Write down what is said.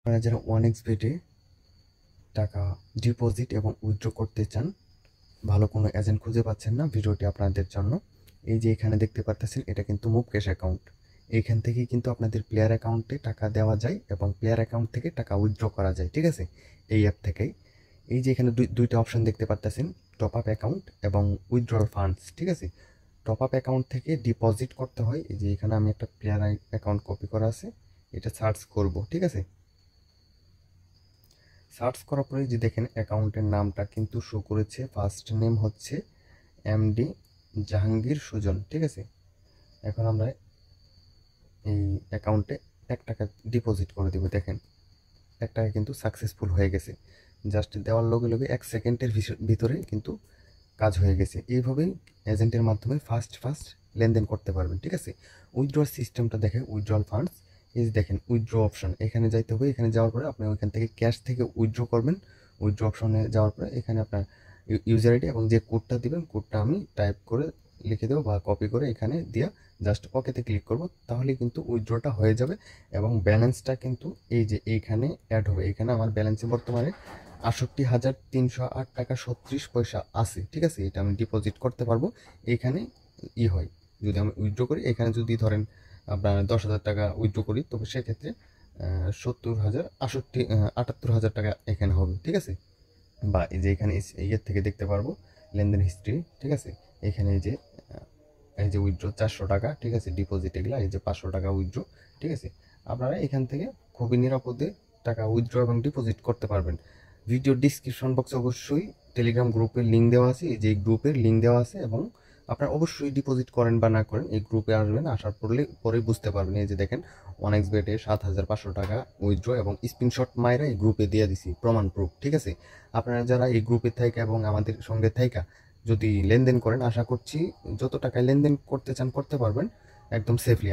আপনারা যারা OneXBet-এ টাকা ডিপোজিট এবং উইথড্র করতে চান, ভালো কোনো এজেন্ট খুঁজে পাচ্ছেন না, ভিডিওটি আপনাদের জন্য। এই যে এখানে দেখতে পারতেছেন, এটা কিন্তু মুভ ক্যাশ অ্যাকাউন্ট। এইখান থেকেই কিন্তু আপনাদের প্লেয়ার অ্যাকাউন্টে টাকা দেওয়া যায় এবং প্লেয়ার অ্যাকাউন্ট থেকে টাকা উইথড্র করা যায়, ঠিক আছে? এই অ্যাপ থেকেই। এই যে এখানে দুইটা অপশন দেখতে পারতেছেন, টপ আপ অ্যাকাউন্ট এবং উইথড্রল ফান্ডস, ঠিক আছে? টপ আপ অ্যাকাউন্ট থেকে ডিপোজিট করতে হয়। এই যে এখানে আমি একটা প্লেয়ার অ্যাকাউন্ট কপি করা আছে, এটা সার্চ করব, ঠিক আছে? সার্চ করার পরে যে দেখেন অ্যাকাউন্টের নামটা কিন্তু শো করেছে, ফার্স্ট নেম হচ্ছে এমডি জাহাঙ্গীর সুজন, ঠিক আছে? এখন আমরা এই অ্যাকাউন্টে 1 টাকা ডিপোজিট করে দেবো। দেখেন 1 টাকা কিন্তু সাকসেসফুল হয়ে গেছে। জাস্ট দেওয়ার লগে লগে 1 সেকেন্ডের ভিতরে কিন্তু কাজ হয়ে গেছে। এইভাবেই এজেন্টের মাধ্যমে ফাস্ট লেনদেন করতে পারবেন, ঠিক আছে? উইথড্রর সিস্টেমটা দেখে উইথড্রল ফান্ডস, এই যে দেখেন উইথড্র অপশন, এখানে যাইতে হবে। এখানে যাওয়ার পরে আপনি ওইখান থেকে ক্যাশ থেকে উইথড্র করবেন। উইথড্র অপশনে যাওয়ার পরে এখানে আপনার ইউজার আইডি এবং যে কোডটা দিবেন, কোডটা আমি টাইপ করে লিখে দেবো বা কপি করে এখানে দিয়া জাস্ট ওকেতে ক্লিক করব, তাহলে কিন্তু উইথড্রটা হয়ে যাবে এবং ব্যালেন্সটা কিন্তু এই যে এইখানে অ্যাড হবে। এখানে আমার ব্যালেন্সে বর্তমানে 68,308 টাকা 36 পয়সা আছে, ঠিক আছে? এটা আমি ডিপোজিট করতে পারবো। এইখানে হয়, যদি আমি উইথড্র করি, এখানে যদি ধরেন আপনার 10,000 টাকা উইথড্র করি, তবে সেক্ষেত্রে 78,000 টাকা এখানে হবে, ঠিক আছে? বা এই যে এখানে ইয়ের থেকে দেখতে পারবো লেনদেন হিস্ট্রি, ঠিক আছে? এখানে এই যে উইথড্র 400 টাকা, ঠিক আছে? ডিপোজিট এগুলা, এই যে 500 টাকা উইথড্র, ঠিক আছে? আপনারা এখান থেকে খুবই নিরাপদে টাকা উইথড্র এবং ডিপোজিট করতে পারবেন। ভিডিও ডিসক্রিপশন বক্সে অবশ্যই টেলিগ্রাম গ্রুপের লিঙ্ক দেওয়া আছে, এই যে গ্রুপের লিঙ্ক দেওয়া আছে, এবং আপনারা অবশ্যই ডিপোজিট করেন বা না করেন, এই গ্রুপে আসবেন, আসার পরেই বুঝতে পারবেন। এই যে দেখেন OneXBet-এ 7,500 টাকা উইথড্র এবং স্ক্রিনশট মাইরা এই গ্রুপে দিয়ে দিছি, প্রমাণ প্রুফ, ঠিক আছে? আপনারা যারা এই গ্রুপে থাইকা এবং আমাদের সঙ্গে থাইকা যদি লেনদেন করেন, আশা করছি যত টাকায় লেনদেন করতে চান করতে পারবেন একদম সেফলি।